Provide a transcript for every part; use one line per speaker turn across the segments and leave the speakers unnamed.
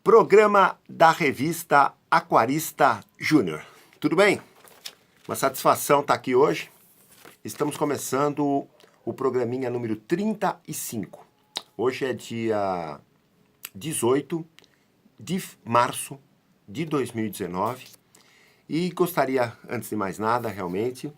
Programa da revista Aquarista Júnior. Tudo bem? Uma satisfação estar aqui hoje. Estamos começando o programinha número 35. Hoje é dia 18 de março de 2019 e gostaria, antes de mais nada, realmente,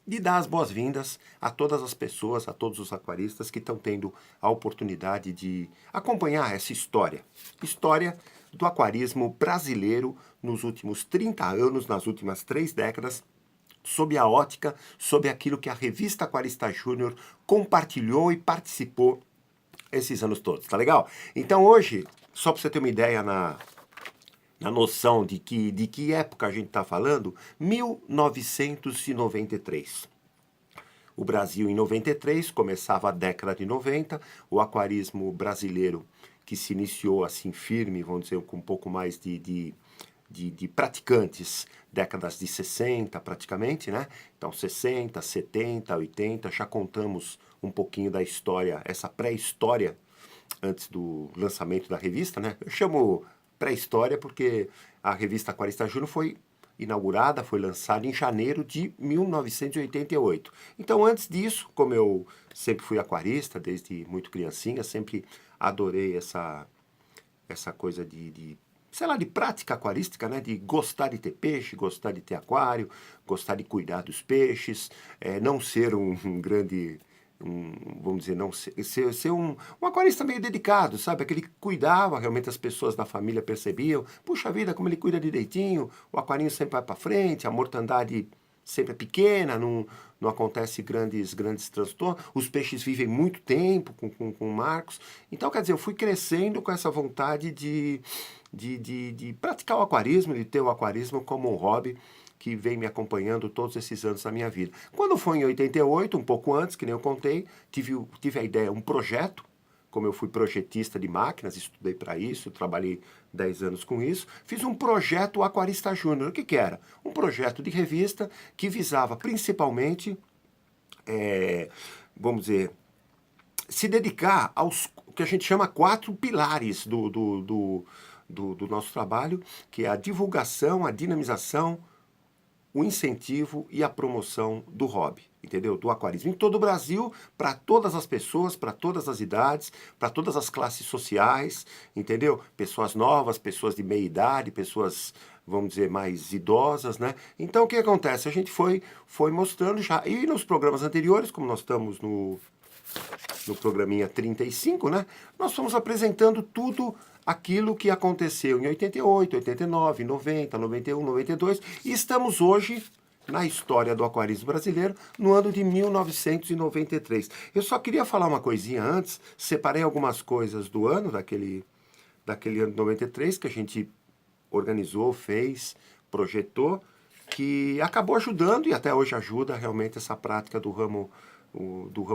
de dar as boas-vindas a todas as pessoas, a todos os aquaristas que estão tendo a oportunidade de acompanhar essa história. História do aquarismo brasileiro nos últimos 30 anos, nas últimas 3 décadas, sob a ótica, sob aquilo que a revista Aquarista Júnior compartilhou e participou esses anos todos, tá legal? Então hoje, só para você ter uma ideia na noção de que época a gente está falando, 1993. O Brasil, em 93, começava a década de 90, o aquarismo brasileiro, que se iniciou assim firme, vamos dizer, com um pouco mais de praticantes, décadas de 60 praticamente, né? Então 60, 70, 80, já contamos um pouquinho da história, essa pré-história, antes do lançamento da revista, né? Eu chamo pré-história porque a revista Aquarista Júnior foi inaugurada, foi lançada em janeiro de 1988. Então, antes disso, como eu sempre fui aquarista, desde muito criancinha, sempre adorei essa coisa sei lá, de prática aquarística, né? De gostar de ter peixe, gostar de ter aquário, gostar de cuidar dos peixes, não ser um grande... vamos dizer, não ser um aquarista meio dedicado, sabe? Aquele que cuidava, realmente as pessoas da família percebiam, puxa vida, como ele cuida direitinho, o aquarinho sempre vai para frente, a mortandade sempre é pequena, não acontece grandes transtornos, os peixes vivem muito tempo com Marcos. Então, quer dizer, eu fui crescendo com essa vontade de praticar o aquarismo, de ter o aquarismo como um hobby, que vem me acompanhando todos esses anos da minha vida. Quando foi em 88, um pouco antes, que nem eu contei, tive a ideia, um projeto, como eu fui projetista de máquinas, estudei para isso, trabalhei 10 anos com isso, fiz um projeto Aquarista Júnior. O que era? Um projeto de revista que visava principalmente, vamos dizer, se dedicar aos que a gente chama 4 pilares do nosso trabalho, que é a divulgação, a dinamização, o incentivo e a promoção do hobby, entendeu? Do aquarismo. Em todo o Brasil, para todas as pessoas, para todas as idades, para todas as classes sociais, entendeu? Pessoas novas, pessoas de meia idade, pessoas, vamos dizer, mais idosas, né? Então, o que acontece? A gente foi mostrando já, e nos programas anteriores, como nós estamos no programinha 35, né? Nós fomos apresentando tudo aquilo que aconteceu em 88, 89, 90, 91, 92 e estamos hoje na história do aquarismo brasileiro no ano de 1993. Eu só queria falar uma coisinha antes, separei algumas coisas do ano, daquele ano de 93 que a gente organizou, fez, projetou, que acabou ajudando e até hoje ajuda realmente essa prática do ramo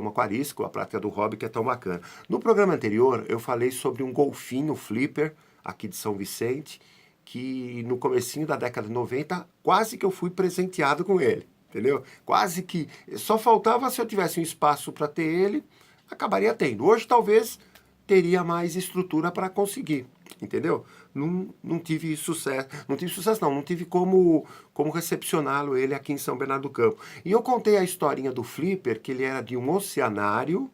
aquarístico, a prática do hobby, que é tão bacana. No programa anterior, eu falei sobre um golfinho flipper, aqui de São Vicente, que no comecinho da década de 90, quase que eu fui presenteado com ele, entendeu? Quase que, só faltava se eu tivesse um espaço para ter ele, acabaria tendo. Hoje, talvez, teria mais estrutura para conseguir, entendeu? Não tive sucesso, não tive como recepcioná-lo ele aqui em São Bernardo do Campo. E eu contei a historinha do Flipper, que ele era de um oceanário,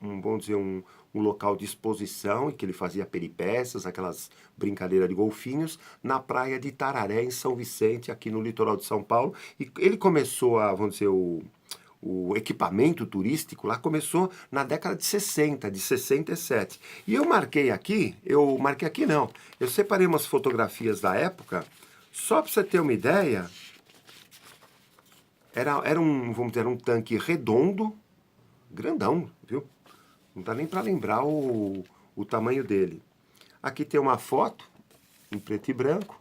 vamos dizer, um local de exposição, em que ele fazia peripécias, aquelas brincadeiras de golfinhos, na praia de Tararé, em São Vicente, aqui no litoral de São Paulo. E ele começou a, vamos dizer, o equipamento turístico lá começou na década de 60, de 67. E eu marquei aqui não, eu separei umas fotografias da época, só para você ter uma ideia, era vamos dizer, um tanque redondo, grandão, viu? Não dá nem para lembrar o tamanho dele. Aqui tem uma foto, em preto e branco,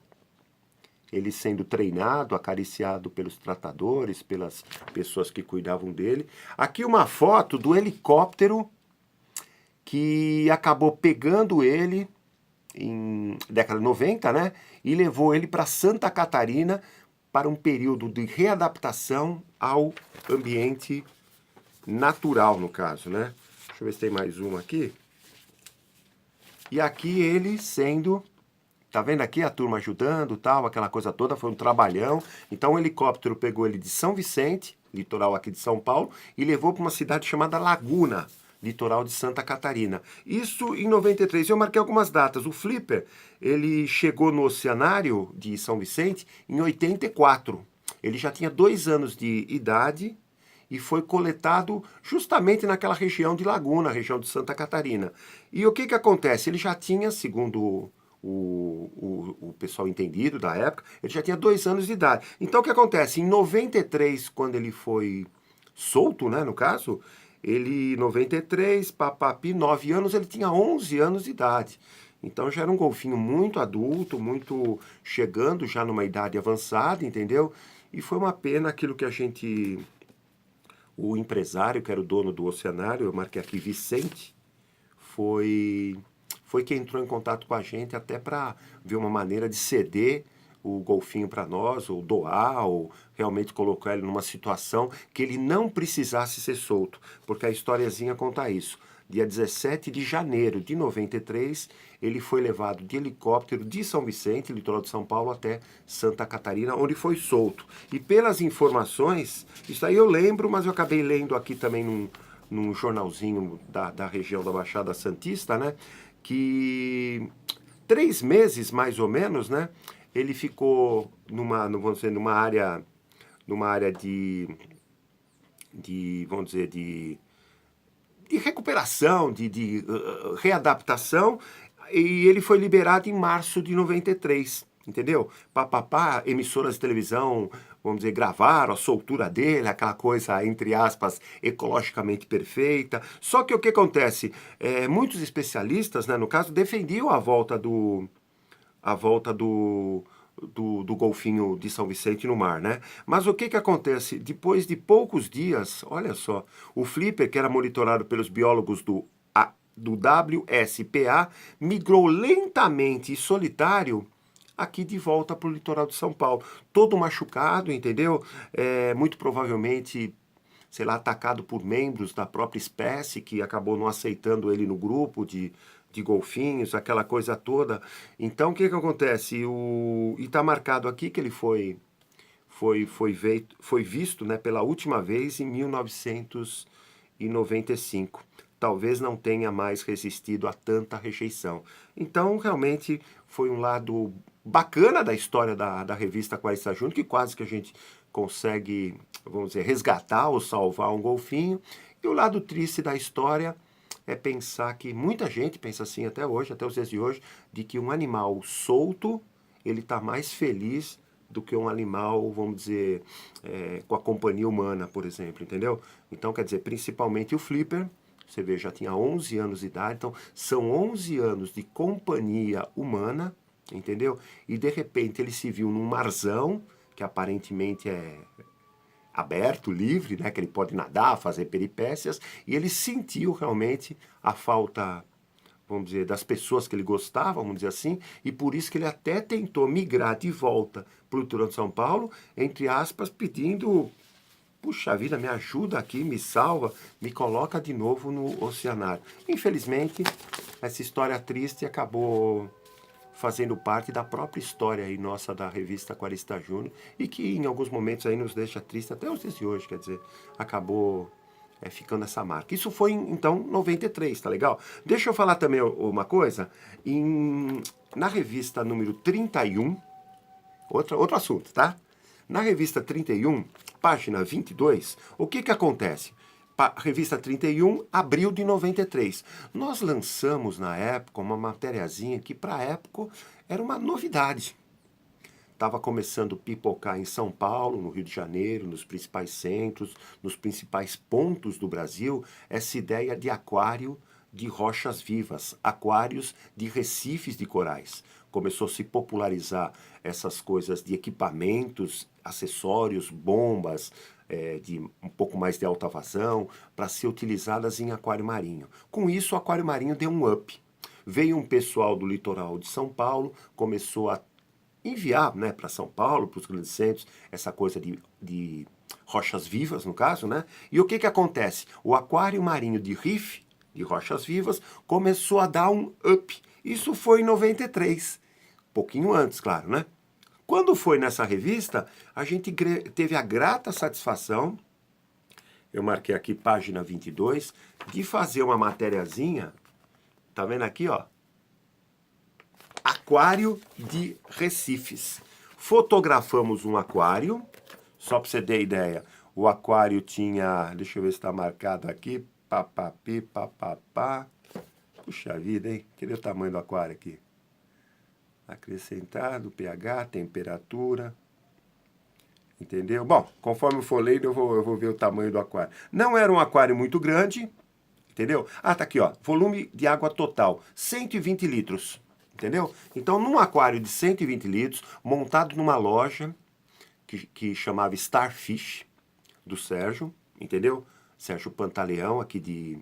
ele sendo treinado, acariciado pelos tratadores, pelas pessoas que cuidavam dele. Aqui uma foto do helicóptero que acabou pegando ele em década de 90, né? E levou ele para Santa Catarina para um período de readaptação ao ambiente natural, no caso, né? Deixa eu ver se tem mais uma aqui. E aqui ele sendo, tá vendo aqui a turma ajudando, tal, aquela coisa toda, foi um trabalhão. Então o helicóptero pegou ele de São Vicente, litoral aqui de São Paulo, e levou para uma cidade chamada Laguna, litoral de Santa Catarina. Isso em 93. Eu marquei algumas datas. O Flipper, ele chegou no Oceanário de São Vicente em 84. Ele já tinha 2 anos de idade e foi coletado justamente naquela região de Laguna, região de Santa Catarina. E o que que acontece? Ele já tinha, segundo o pessoal entendido da época, ele já tinha 2 anos de idade. Então o que acontece? Em 93, quando ele foi solto, né, no caso, ele, 93, papapi, 9 anos, ele tinha 11 anos de idade. Então já era um golfinho muito adulto, muito chegando já numa idade avançada, entendeu? E foi uma pena aquilo que a gente, o empresário, que era o dono do Oceanário, eu marquei aqui Vicente, foi, foi quem entrou em contato com a gente até para ver uma maneira de ceder o golfinho para nós, ou doar, ou realmente colocar ele numa situação que ele não precisasse ser solto, porque a historiazinha conta isso. Dia 17 de janeiro de 93, ele foi levado de helicóptero de São Vicente, litoral de São Paulo, até Santa Catarina, onde foi solto. E pelas informações, isso aí eu lembro, mas eu acabei lendo aqui também num jornalzinho da região da Baixada Santista, né? Que 3 meses, mais ou menos, né? Ele ficou vamos dizer, numa área vamos dizer, de recuperação, de readaptação, e ele foi liberado em março de 93, entendeu? Papapá, emissoras de televisão, vamos dizer, gravaram a soltura dele, aquela coisa, entre aspas, ecologicamente perfeita. Só que o que acontece? Muitos especialistas, né, no caso, defendiam a volta do golfinho de São Vicente no mar, né? Mas o que que acontece? Depois de poucos dias, olha só, o Flipper, que era monitorado pelos biólogos do WSPA, migrou lentamente e solitário aqui de volta para o litoral de São Paulo. Todo machucado, entendeu? Muito provavelmente, sei lá, atacado por membros da própria espécie, que acabou não aceitando ele no grupo de golfinhos, aquela coisa toda. Então, o que que acontece? E está marcado aqui que ele foi visto, né, pela última vez em 1995. Talvez não tenha mais resistido a tanta rejeição. Então, realmente, foi um lado bacana da história da revista Aquarista Júnior, que quase que a gente consegue, vamos dizer, resgatar ou salvar um golfinho. E o lado triste da história é pensar que muita gente pensa assim até hoje, até os dias de hoje, de que um animal solto, ele está mais feliz do que um animal, vamos dizer, com a companhia humana, por exemplo, entendeu? Então, quer dizer, principalmente o Flipper, você vê, já tinha 11 anos de idade, então são 11 anos de companhia humana, entendeu? E de repente ele se viu num marzão, que aparentemente é aberto, livre, né, que ele pode nadar, fazer peripécias, e ele sentiu realmente a falta, vamos dizer, das pessoas que ele gostava, vamos dizer assim, e por isso que ele até tentou migrar de volta para o litoral de São Paulo, entre aspas, pedindo, puxa vida, me ajuda aqui, me salva, me coloca de novo no oceanário. Infelizmente, essa história triste acabou fazendo parte da própria história aí nossa da revista Aquarista Júnior e que em alguns momentos aí nos deixa triste até os dias de hoje, quer dizer, acabou ficando essa marca. Isso foi em, então, 93, tá legal? Deixa eu falar também uma coisa, na revista número 31, outro assunto, tá? Na revista 31, página 22, o que que acontece? Revista 31, abril de 93. Nós lançamos na época uma matériazinha que para a época era uma novidade. Estava começando a pipocar em São Paulo, no Rio de Janeiro, nos principais centros, nos principais pontos do Brasil, essa ideia de aquário de rochas vivas, aquários de recifes de corais. Começou a se popularizar essas coisas de equipamentos, acessórios, bombas, de um pouco mais de alta vazão, para ser utilizadas em aquário marinho. Com isso, o aquário marinho deu um up. Veio um pessoal do litoral de São Paulo, começou a enviar, né, para São Paulo, para os grandes centros, essa coisa de rochas vivas, no caso, né? E o que que acontece? O aquário marinho de Riff, de rochas vivas, começou a dar um up. Isso foi em 93, pouquinho antes, claro, né? Quando foi nessa revista, a gente teve a grata satisfação, eu marquei aqui página 22, de fazer uma matériazinha, tá vendo aqui, ó? Aquário de Recifes. Fotografamos um aquário, só para você ter ideia, o aquário tinha, deixa eu ver se está marcado aqui, papapi, papapá. Puxa vida, hein? Cadê o tamanho do aquário aqui? Acrescentado, pH, temperatura, entendeu? Bom, conforme eu for lendo, eu vou ver o tamanho do aquário. Não era um aquário muito grande, entendeu? Ah, tá aqui, ó, volume de água total, 120 litros, entendeu? Então, num aquário de 120 litros, montado numa loja que chamava Starfish, do Sérgio, entendeu? Sérgio Pantaleão, aqui de,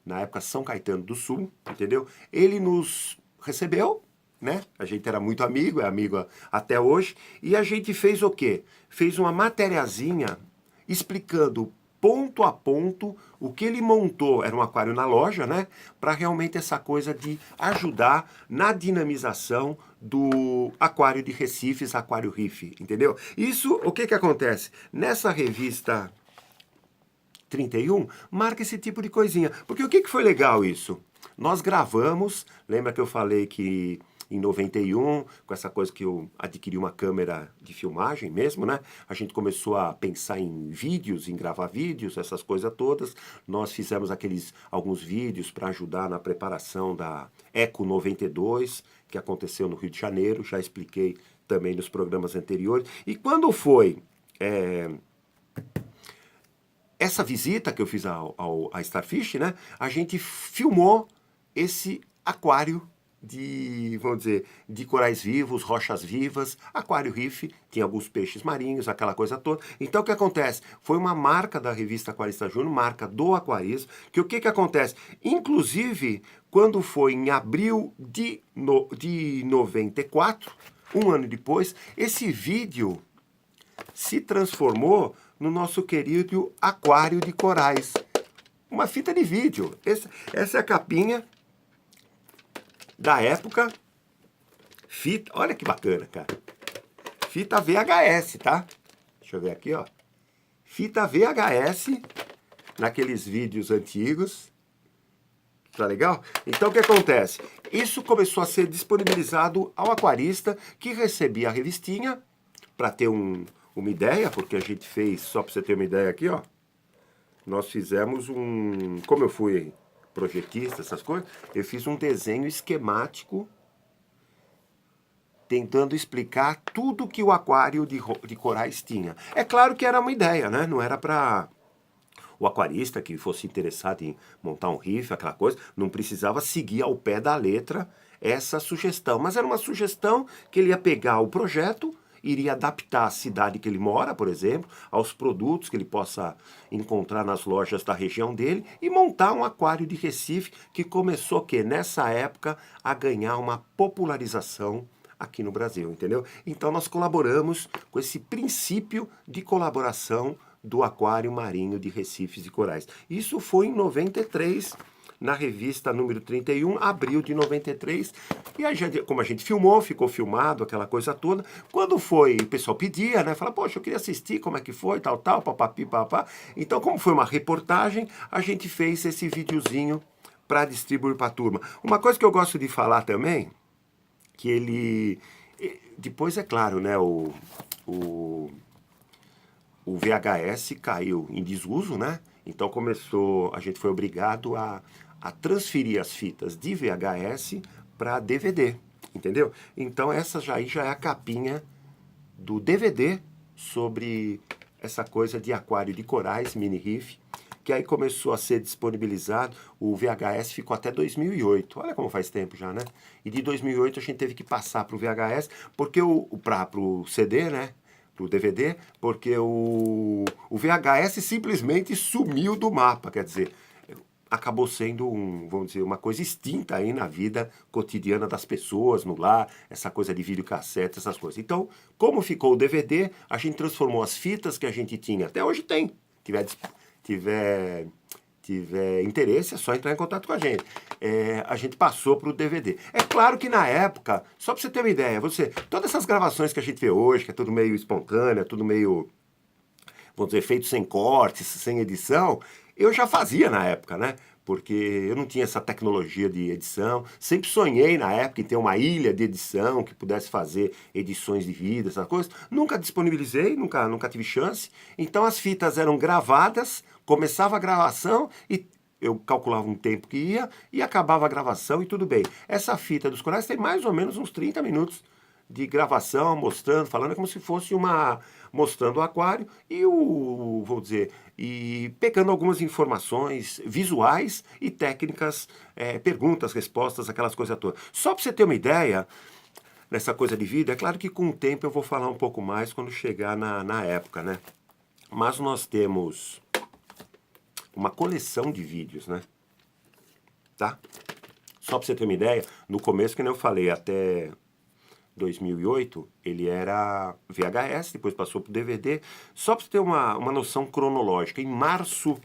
na época, São Caetano do Sul, entendeu? Ele nos recebeu, né? A gente era muito amigo, é amigo até hoje, e a gente fez o quê? Fez uma matériazinha explicando ponto a ponto o que ele montou, era um aquário na loja, né? Para realmente essa coisa de ajudar na dinamização do aquário de Recifes, Aquário Riff, entendeu? Isso, o que que acontece? Nessa revista 31, marca esse tipo de coisinha. Porque o que que foi legal isso? Nós gravamos, lembra que eu falei que em 91, com essa coisa que eu adquiri uma câmera de filmagem mesmo, né? A gente começou a pensar em vídeos, em gravar vídeos, essas coisas todas. Nós fizemos alguns vídeos para ajudar na preparação da Eco 92, que aconteceu no Rio de Janeiro, já expliquei também nos programas anteriores. E quando foi essa visita que eu fiz a Starfish, né? A gente filmou esse aquário de, vamos dizer, de corais vivos, rochas vivas, aquário riff, tinha alguns peixes marinhos, aquela coisa toda. Então o que acontece? Foi uma marca da revista Aquarista Júnior, marca do aquarismo, que o que que acontece? Inclusive, quando foi em abril de 94, um ano depois, esse vídeo se transformou no nosso querido aquário de corais. Uma fita de vídeo. Essa é a capinha da época. Fita, olha que bacana, cara. Fita VHS, tá? Deixa eu ver aqui, ó. Fita VHS, naqueles vídeos antigos. Tá legal? Então o que acontece? Isso começou a ser disponibilizado ao aquarista, que recebia a revistinha, para ter uma ideia, porque a gente fez, só para você ter uma ideia aqui, ó. Nós fizemos como eu fui projetista, essas coisas, eu fiz um desenho esquemático tentando explicar tudo que o aquário de corais tinha. É claro que era uma ideia, né? Não era para o aquarista que fosse interessado em montar um riff, aquela coisa, não precisava seguir ao pé da letra essa sugestão. Mas era uma sugestão que ele ia pegar o projeto, iria adaptar a cidade que ele mora, por exemplo, aos produtos que ele possa encontrar nas lojas da região dele e montar um aquário de Recife que começou que nessa época a ganhar uma popularização aqui no Brasil, entendeu? Então nós colaboramos com esse princípio de colaboração do Aquário Marinho de Recifes e Corais. Isso foi em 93, na revista número 31, abril de 93. E a gente, como a gente filmou, ficou filmado, aquela coisa toda. Quando foi, o pessoal pedia, né? Fala, poxa, eu queria assistir como é que foi, tal, papapi, papá. Então, como foi uma reportagem, a gente fez esse videozinho para distribuir para a turma. Uma coisa que eu gosto de falar também, que ele... Depois, é claro, né? O VHS caiu em desuso, né? Então a gente foi obrigado a transferir as fitas de VHS para DVD, entendeu? Então essa já é a capinha do DVD sobre essa coisa de aquário de corais, mini riff, que aí começou a ser disponibilizado, o VHS ficou até 2008, olha como faz tempo já, né? E de 2008 a gente teve que passar para o VHS, porque para o CD, né? Pro DVD, porque o VHS simplesmente sumiu do mapa, quer dizer, acabou sendo vamos dizer, uma coisa extinta aí na vida cotidiana das pessoas, no lar, essa coisa de videocassete, essas coisas. Então, como ficou o DVD, tiver interesse, é só entrar em contato com a gente. A gente passou para o DVD. É claro que na época, só para você ter uma ideia, todas essas gravações que a gente vê hoje, que é tudo meio espontâneo, é tudo meio, vamos dizer, feito sem cortes, sem edição, eu já fazia na época, né? Porque eu não tinha essa tecnologia de edição. Sempre sonhei na época em ter uma ilha de edição que pudesse fazer edições de vídeo, essas coisas. Nunca disponibilizei, nunca tive chance. Então as fitas eram gravadas, começava a gravação e eu calculava um tempo que ia e acabava a gravação e tudo bem. Essa fita dos corais tem mais ou menos uns 30 minutos de gravação, mostrando, falando, é como se fosse mostrando o aquário e vou dizer, e pegando algumas informações visuais e técnicas, perguntas, respostas, aquelas coisas todas. Só para você ter uma ideia, nessa coisa de vídeo, é claro que com o tempo eu vou falar um pouco mais quando chegar na época, né? Mas nós temos uma coleção de vídeos, né? Tá? Só para você ter uma ideia, no começo, que nem eu falei, até 2008, ele era VHS, depois passou para o DVD. Só para você ter uma noção cronológica, em março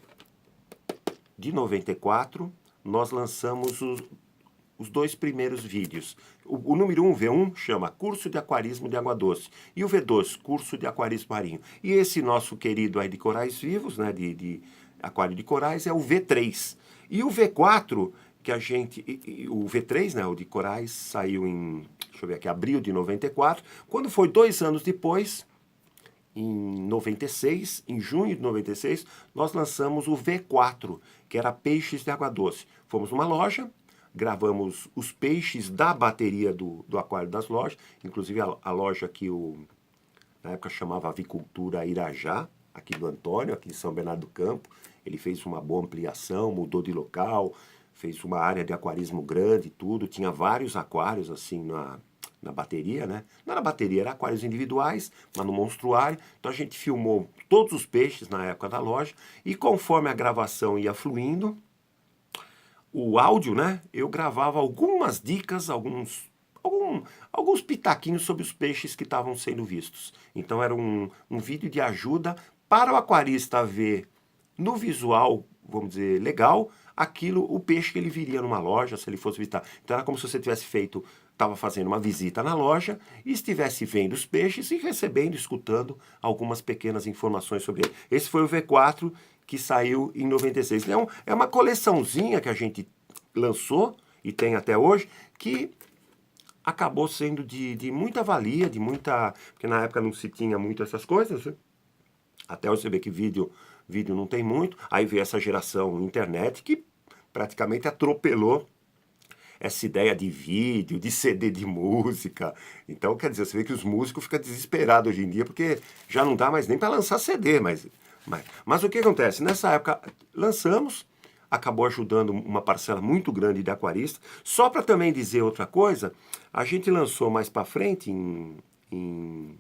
de 94, nós lançamos os 2 primeiros vídeos. O número 1, V1, chama Curso de Aquarismo de Água Doce. E o V2, Curso de Aquarismo Marinho. E esse nosso querido aí de corais vivos, né, de aquário de corais, é o V3. E o V4, que a gente... o V3, né, o de corais, saiu em, deixa eu ver aqui, abril de 94. Quando foi 2 anos depois, em 96, em junho de 96, nós lançamos o V4, que era peixes de água doce. Fomos numa loja, gravamos os peixes da bateria do aquário das lojas, inclusive a loja que na época chamava Avicultura Irajá, aqui do Antônio, aqui em São Bernardo do Campo. Ele fez uma boa ampliação, mudou de local, fez uma área de aquarismo grande e tudo, tinha vários aquários assim na bateria, né? Não era bateria, era aquários individuais, mas no monstruário. Então a gente filmou todos os peixes na época da loja e conforme a gravação ia fluindo, o áudio, né? Eu gravava algumas dicas, alguns pitaquinhos sobre os peixes que estavam sendo vistos. Então era um vídeo de ajuda para o aquarista ver no visual, vamos dizer, legal, o peixe que ele viria numa loja, se ele fosse visitar. Então era como se você estava fazendo uma visita na loja e estivesse vendo os peixes e recebendo, escutando algumas pequenas informações sobre ele. Esse foi o V4 que saiu em 96. É uma coleçãozinha que a gente lançou e tem até hoje, que acabou sendo de muita valia, porque na época não se tinha muito essas coisas, né? Até você ver que vídeo não tem muito. Aí veio essa geração internet que praticamente atropelou essa ideia de vídeo, de CD de música. Então, quer dizer, você vê que os músicos ficam desesperados hoje em dia, porque já não dá mais nem para lançar CD. Mas o que acontece? Nessa época, lançamos, acabou ajudando uma parcela muito grande de aquaristas. Só para também dizer outra coisa, a gente lançou mais para frente, em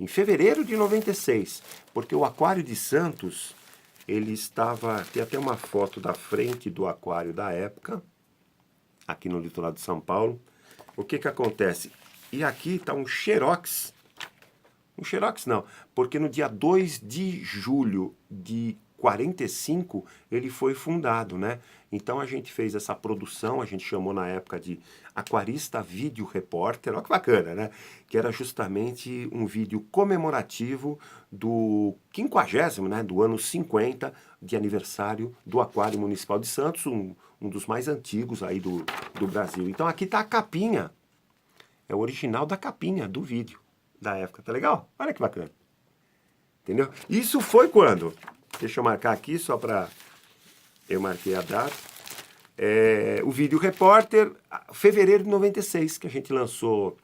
fevereiro de 96, porque o Aquário de Santos, ele estava... Tem até uma foto da frente do aquário da época, aqui no litoral de São Paulo. O que acontece? E aqui está um xerox. Um xerox não, porque no dia 2 de julho de 45 ele foi fundado, né? Então a gente fez essa produção, a gente chamou na época de Aquarista Vídeo Repórter, olha que bacana, né? Que era justamente um vídeo comemorativo do 50º, né? Do ano 50 de aniversário do Aquário Municipal de Santos, um dos mais antigos aí do Brasil. Então aqui está a capinha, é o original da capinha do vídeo da época, tá legal? Olha que bacana. Entendeu? Isso foi quando? Deixa eu marcar aqui, só para... Eu marquei a data. O Vídeo Repórter, fevereiro de 96, que a gente lançou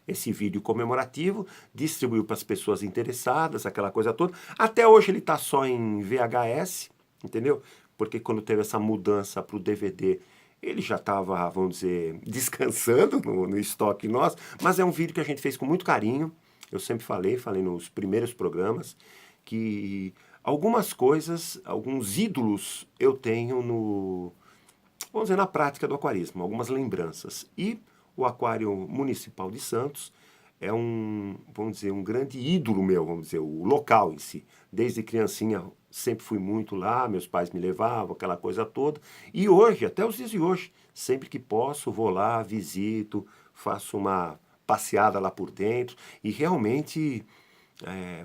esse vídeo comemorativo, distribuiu para as pessoas interessadas, aquela coisa toda. Até hoje ele está só em VHS, entendeu? Porque quando teve essa mudança para o DVD, ele já estava, vamos dizer, descansando no estoque nosso, mas é um vídeo que a gente fez com muito carinho. Eu sempre falei nos primeiros programas, que algumas coisas, alguns ídolos eu tenho vamos dizer, na prática do aquarismo, algumas lembranças. E o Aquário Municipal de Santos é um, vamos dizer, um grande ídolo meu, vamos dizer, o local em si. Desde criancinha sempre fui muito lá, meus pais me levavam, aquela coisa toda. E hoje, até os dias de hoje, sempre que posso, vou lá, visito, faço uma passeada lá por dentro. E realmente,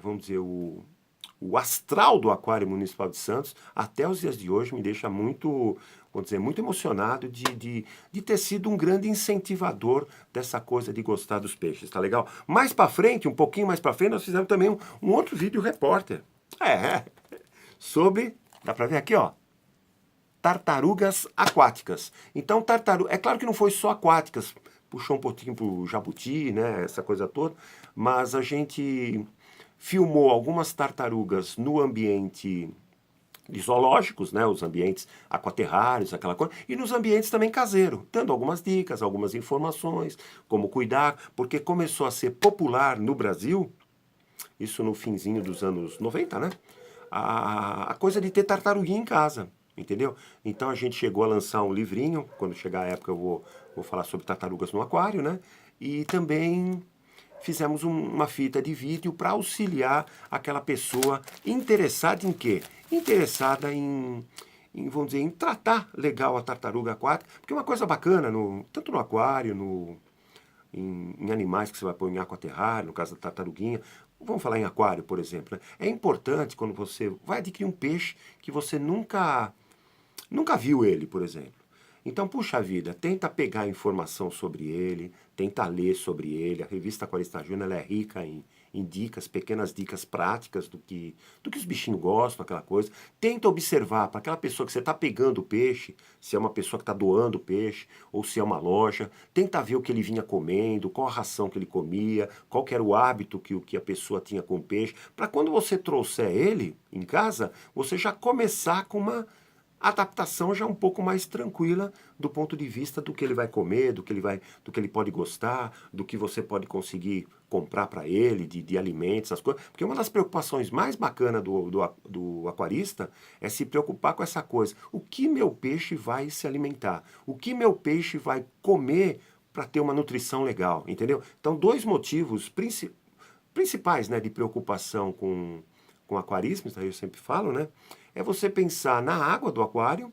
vamos dizer, o astral do Aquário Municipal de Santos, até os dias de hoje, me deixa muito, vamos dizer, muito emocionado de ter sido um grande incentivador dessa coisa de gostar dos peixes, tá legal? Mais pra frente, um pouquinho mais pra frente, nós fizemos também um outro vídeo repórter. É, sobre, dá pra ver aqui, ó, tartarugas aquáticas. Então, tartaruga, é claro que não foi só aquáticas, puxou um pouquinho pro jabuti, né, essa coisa toda, mas a gente filmou algumas tartarugas no ambiente de zoológicos, né, os ambientes aquaterrários, aquela coisa, e nos ambientes também caseiro, dando algumas dicas, algumas informações, como cuidar, porque começou a ser popular no Brasil, isso no finzinho dos anos 90, né? A coisa de ter tartaruguinha em casa, entendeu? Então a gente chegou a lançar um livrinho, quando chegar a época eu vou falar sobre tartarugas no aquário, né? E também fizemos uma fita de vídeo para auxiliar aquela pessoa interessada em quê? Interessada vamos dizer, em tratar legal a tartaruga aquática, porque é uma coisa bacana, tanto no aquário, em animais que você vai pôr em aquaterrário, no caso da tartaruguinha. Vamos falar em aquário, por exemplo. Né? É importante quando você vai adquirir um peixe que você nunca viu ele, por exemplo. Então, puxa vida, tenta pegar informação sobre ele, tenta ler sobre ele. A revista Aquarista Júnior ela é rica em dicas, pequenas dicas práticas do que os bichinhos gostam, aquela coisa. Tenta observar para aquela pessoa que você está pegando o peixe, se é uma pessoa que está doando o peixe ou se é uma loja. Tenta ver o que ele vinha comendo, qual a ração que ele comia, qual que era o hábito que a pessoa tinha com o peixe. Para quando você trouxer ele em casa, você já começar com uma adaptação já um pouco mais tranquila do ponto de vista do que ele vai comer, do que ele pode gostar, do que você pode conseguir comprar para ele, de alimentos, essas coisas. Porque uma das preocupações mais bacanas do aquarista é se preocupar com essa coisa. O que meu peixe vai se alimentar? O que meu peixe vai comer para ter uma nutrição legal, entendeu? Então, dois motivos principais, né, de preocupação com aquarismo, isso aí eu sempre falo, né? É você pensar na água do aquário.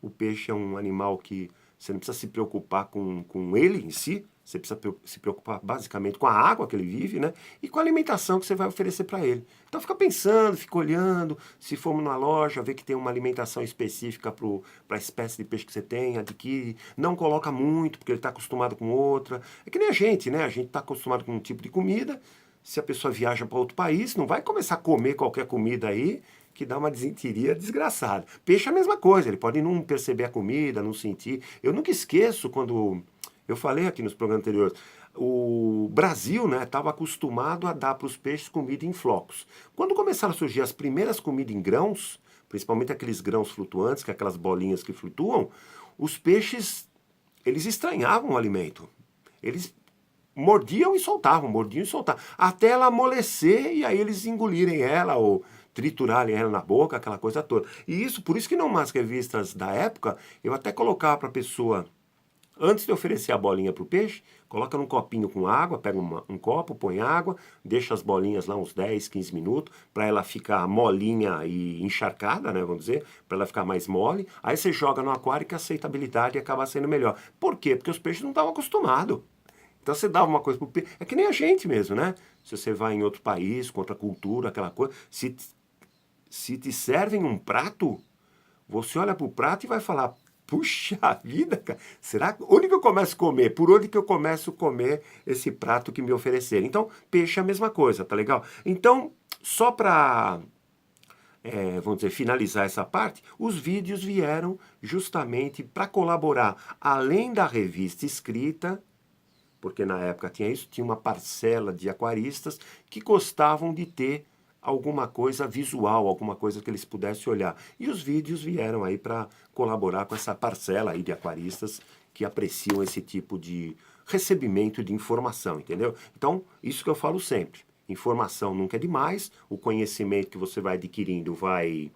O peixe é um animal que você não precisa se preocupar com ele em si, você precisa se preocupar basicamente com a água que ele vive, né? E com a alimentação que você vai oferecer para ele. Então fica pensando, fica olhando, se for numa loja, ver que tem uma alimentação específica para a espécie de peixe que você tem, adquire, não coloca muito, porque ele está acostumado com outra. É que nem a gente, né? A gente está acostumado com um tipo de comida, se a pessoa viaja para outro país, não vai começar a comer qualquer comida aí, que dá uma desinteria desgraçada. Peixe é a mesma coisa, ele pode não perceber a comida, não sentir. Eu nunca esqueço quando eu falei aqui nos programas anteriores, o Brasil, né, estava acostumado a dar para os peixes comida em flocos. Quando começaram a surgir as primeiras comidas em grãos, principalmente aqueles grãos flutuantes, que é aquelas bolinhas que flutuam, os peixes, eles estranhavam o alimento. Eles mordiam e soltavam, até ela amolecer e aí eles engolirem ela ou triturarem ela na boca, aquela coisa toda. E isso, por isso que não mais revistas da época, eu até colocava para a pessoa, antes de oferecer a bolinha para o peixe, coloca num copinho com água, pega um copo, põe água, deixa as bolinhas lá uns 10, 15 minutos, para ela ficar molinha e encharcada, né, vamos dizer, para ela ficar mais mole. Aí você joga no aquário que a aceitabilidade acaba sendo melhor. Por quê? Porque os peixes não estavam acostumados. Então você dá uma coisa pro peixe. É que nem a gente mesmo, né? Se você vai em outro país, com outra cultura, aquela coisa. Se te servem um prato, você olha pro prato e vai falar: puxa vida, cara, será onde que eu começo a comer? Por onde que eu começo a comer esse prato que me ofereceram? Então, peixe é a mesma coisa, tá legal? Então, só para vamos dizer, finalizar essa parte, os vídeos vieram justamente para colaborar, além da revista escrita, porque na época tinha isso, tinha uma parcela de aquaristas que gostavam de ter alguma coisa visual, alguma coisa que eles pudessem olhar. E os vídeos vieram aí para colaborar com essa parcela aí de aquaristas que apreciam esse tipo de recebimento de informação, entendeu? Então, isso que eu falo sempre. Informação nunca é demais, o conhecimento que você vai adquirindo vai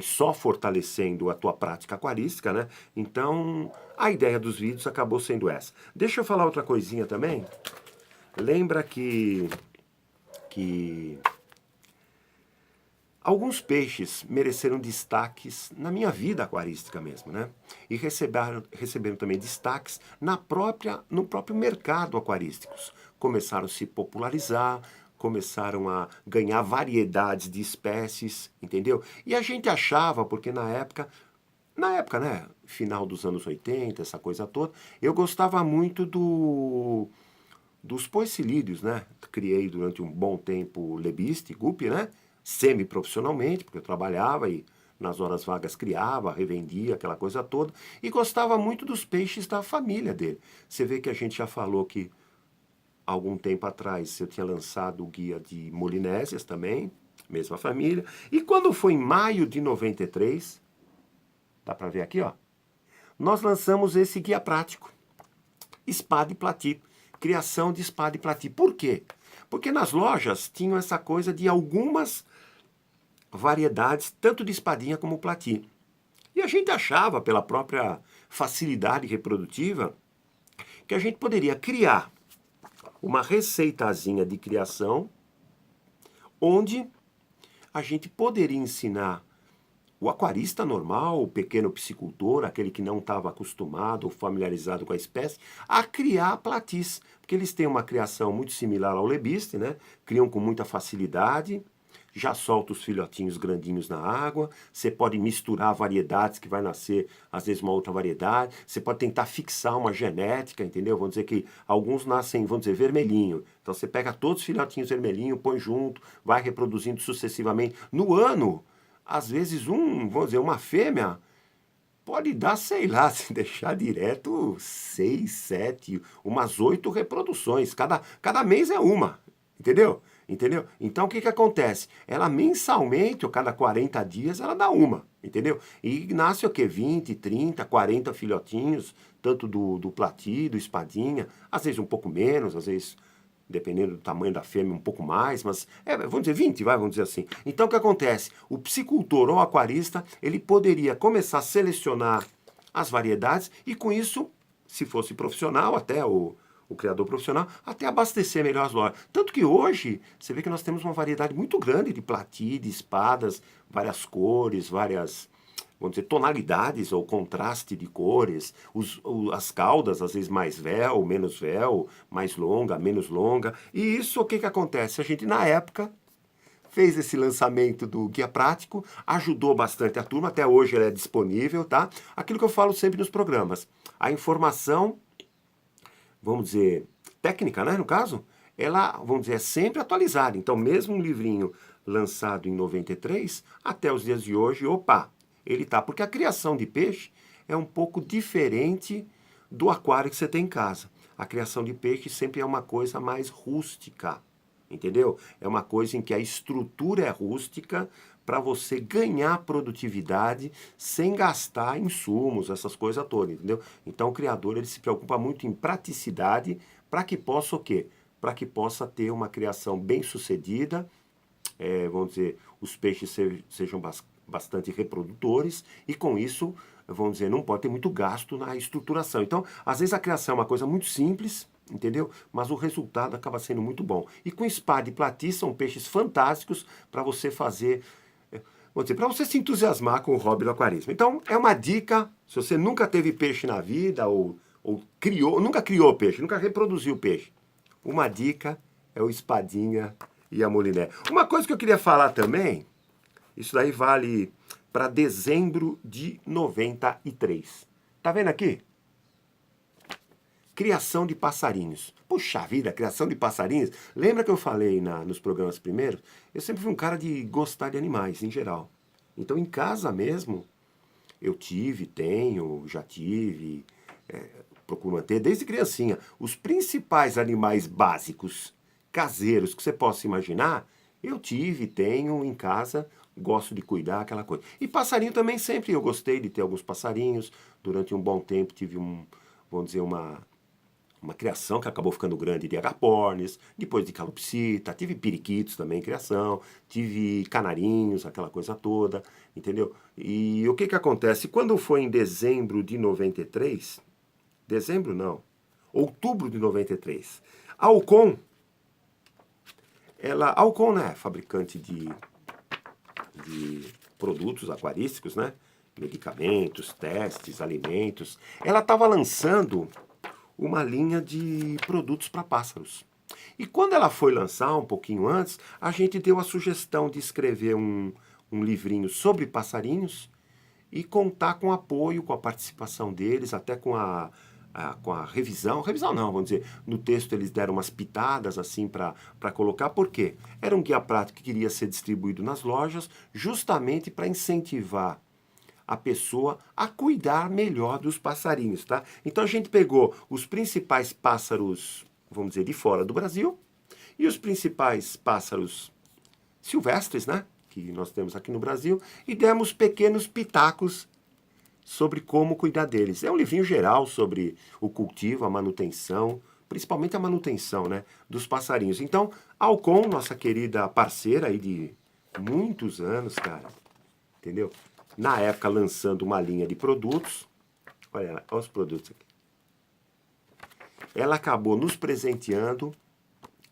só fortalecendo a tua prática aquarística, né? Então, a ideia dos vídeos acabou sendo essa. Deixa eu falar outra coisinha também. lembra que alguns peixes mereceram destaques na minha vida aquarística mesmo, né? E receberam também destaques no próprio mercado aquarísticos. Começaram a se popularizar, começaram a ganhar variedades de espécies, entendeu? E a gente achava, porque na época, né, final dos anos 80, essa coisa toda, eu gostava muito dos poecilídeos, né? Criei durante um bom tempo lebiste, guppy, né? Semi-profissionalmente, porque eu trabalhava e nas horas vagas criava, revendia, aquela coisa toda, e gostava muito dos peixes da família dele. Você vê que a gente já falou que algum tempo atrás eu tinha lançado o guia de Molinésias também, mesma família, e quando foi em maio de 93, dá para ver aqui, ó, nós lançamos esse guia prático, espada e plati, criação de espada e plati. Por quê? Porque nas lojas tinham essa coisa de algumas variedades, tanto de espadinha como plati. E a gente achava, pela própria facilidade reprodutiva, que a gente poderia criar uma receitazinha de criação onde a gente poderia ensinar o aquarista normal, o pequeno piscicultor, aquele que não estava acostumado ou familiarizado com a espécie, a criar platis. Porque eles têm uma criação muito similar ao lebiste, né? Criam com muita facilidade, já solta os filhotinhos grandinhos na água, você pode misturar variedades que vai nascer, às vezes, uma outra variedade, você pode tentar fixar uma genética, entendeu? Vamos dizer que alguns nascem, vamos dizer, vermelhinho. Então você pega todos os filhotinhos vermelhinhos, põe junto, vai reproduzindo sucessivamente. No ano, às vezes vamos dizer, uma fêmea pode dar, sei lá, se deixar direto 6, 7, umas 8 reproduções. Cada mês é uma, entendeu? Entendeu? Então o que acontece? Ela mensalmente, ou cada 40 dias, ela dá uma, entendeu? E nasce o quê? 20, 30, 40 filhotinhos, tanto do plati, do espadinha, às vezes um pouco menos, às vezes dependendo do tamanho da fêmea, um pouco mais, mas vamos dizer 20, vamos dizer assim. Então o que acontece? O piscicultor ou aquarista, ele poderia começar a selecionar as variedades e com isso, se fosse profissional, até o criador profissional, até abastecer melhor as lojas. Tanto que hoje, você vê que nós temos uma variedade muito grande de plati, de espadas, várias cores, várias, vamos dizer, tonalidades ou contraste de cores, as caudas, às vezes mais véu, menos véu, mais longa, menos longa. E isso, o que acontece? A gente, na época, fez esse lançamento do Guia Prático, ajudou bastante a turma, até hoje ele é disponível, tá? Aquilo que eu falo sempre nos programas, a informação, vamos dizer, técnica, né, no caso, ela, vamos dizer, é sempre atualizada. Então, mesmo um livrinho lançado em 93, até os dias de hoje, opa, ele tá. Porque a criação de peixe é um pouco diferente do aquário que você tem em casa. A criação de peixe sempre é uma coisa mais rústica, entendeu? É uma coisa em que a estrutura é rústica para você ganhar produtividade sem gastar insumos, essas coisas todas, entendeu? Então o criador ele se preocupa muito em praticidade para que possa o quê? Para que possa ter uma criação bem sucedida, vamos dizer, os peixes sejam bastante reprodutores e com isso, vamos dizer, não pode ter muito gasto na estruturação. Então, às vezes a criação é uma coisa muito simples, entendeu? Mas o resultado acaba sendo muito bom. E com espada e plati são peixes fantásticos para você fazer, vamos dizer, para você se entusiasmar com o hobby do aquarismo. Então, é uma dica, se você nunca teve peixe na vida ou nunca criou peixe, nunca reproduziu peixe, uma dica é o espadinha e a moliné. Uma coisa que eu queria falar também, isso daí vale para dezembro de 93. Tá vendo aqui? Criação de passarinhos. Puxa vida, criação de passarinhos. Lembra que eu falei nos programas primeiros? Eu sempre fui um cara de gostar de animais, em geral. Então, em casa mesmo, eu já tive, procuro manter desde criancinha. Os principais animais básicos, caseiros, que você possa imaginar, eu tenho em casa, gosto de cuidar, aquela coisa. E passarinho também sempre, eu gostei de ter alguns passarinhos. Durante um bom tempo tive vamos dizer, uma criação que acabou ficando grande de agapornis, depois de calopsita, tive periquitos também em criação, tive canarinhos, aquela coisa toda, entendeu? E o que acontece? Quando foi em dezembro de 93, dezembro não, outubro de 93, a Alcon A Alcon, né, fabricante de produtos aquarísticos, né? Medicamentos, testes, alimentos. Ela estava lançando uma linha de produtos para pássaros. E quando ela foi lançar, um pouquinho antes, a gente deu a sugestão de escrever um livrinho sobre passarinhos e contar com o apoio, com a participação deles, até com a revisão não, vamos dizer, no texto eles deram umas pitadas assim para colocar, por quê? Era um guia prático que queria ser distribuído nas lojas, justamente para incentivar a pessoa a cuidar melhor dos passarinhos, tá? Então a gente pegou os principais pássaros, vamos dizer, de fora do Brasil, e os principais pássaros silvestres, né? Que nós temos aqui no Brasil, e demos pequenos pitacos sobre como cuidar deles. É um livrinho geral sobre o cultivo, a manutenção, principalmente a manutenção, né, dos passarinhos. Então, a Alcon, nossa querida parceira aí de muitos anos, cara, entendeu? Na época lançando uma linha de produtos, olha os produtos aqui. Ela acabou nos presenteando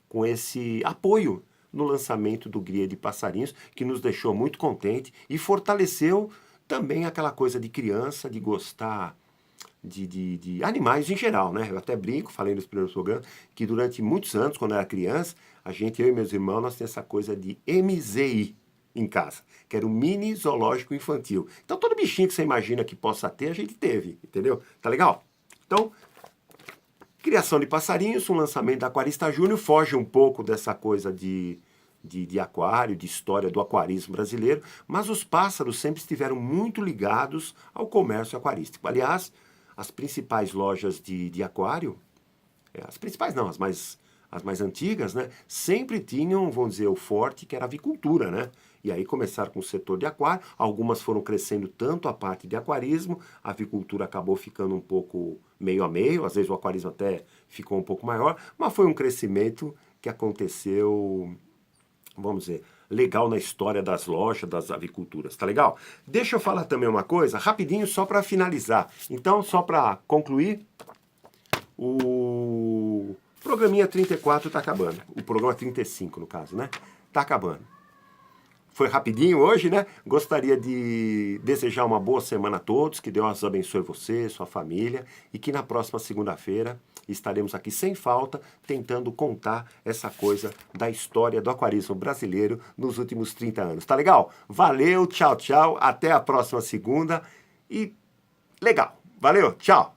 com esse apoio no lançamento do Guia de Passarinhos, que nos deixou muito contente e fortaleceu também aquela coisa de criança, de gostar de animais em geral, né? Eu até brinco, falei nos primeiros programas, que durante muitos anos, quando eu era criança, eu e meus irmãos, nós tínhamos essa coisa de MZI em casa, que era um mini zoológico infantil. Então todo bichinho que você imagina que possa ter, a gente teve, entendeu? Tá legal? Então, criação de passarinhos, um lançamento da Aquarista Júnior, foge um pouco dessa coisa de aquário, de história do aquarismo brasileiro, mas os pássaros sempre estiveram muito ligados ao comércio aquarístico. Aliás, as principais lojas de aquário, as principais não, as mais antigas, né, sempre tinham, vamos dizer, o forte que era a avicultura, né? E aí começaram com o setor de aquário, algumas foram crescendo tanto a parte de aquarismo, a avicultura acabou ficando um pouco meio a meio, às vezes o aquarismo até ficou um pouco maior, mas foi um crescimento que aconteceu, vamos dizer, legal na história das lojas, das aviculturas, tá legal? Deixa eu falar também uma coisa, rapidinho, só para finalizar. Então, só para concluir, o programinha 34 tá acabando. O programa 35, no caso, né? Tá acabando. Foi rapidinho hoje, né? Gostaria de desejar uma boa semana a todos, que Deus abençoe você, sua família, e que na próxima segunda-feira estaremos aqui sem falta, tentando contar essa coisa da história do aquarismo brasileiro nos últimos 30 anos. Tá legal? Valeu, tchau, tchau, até a próxima segunda e legal. Valeu, tchau!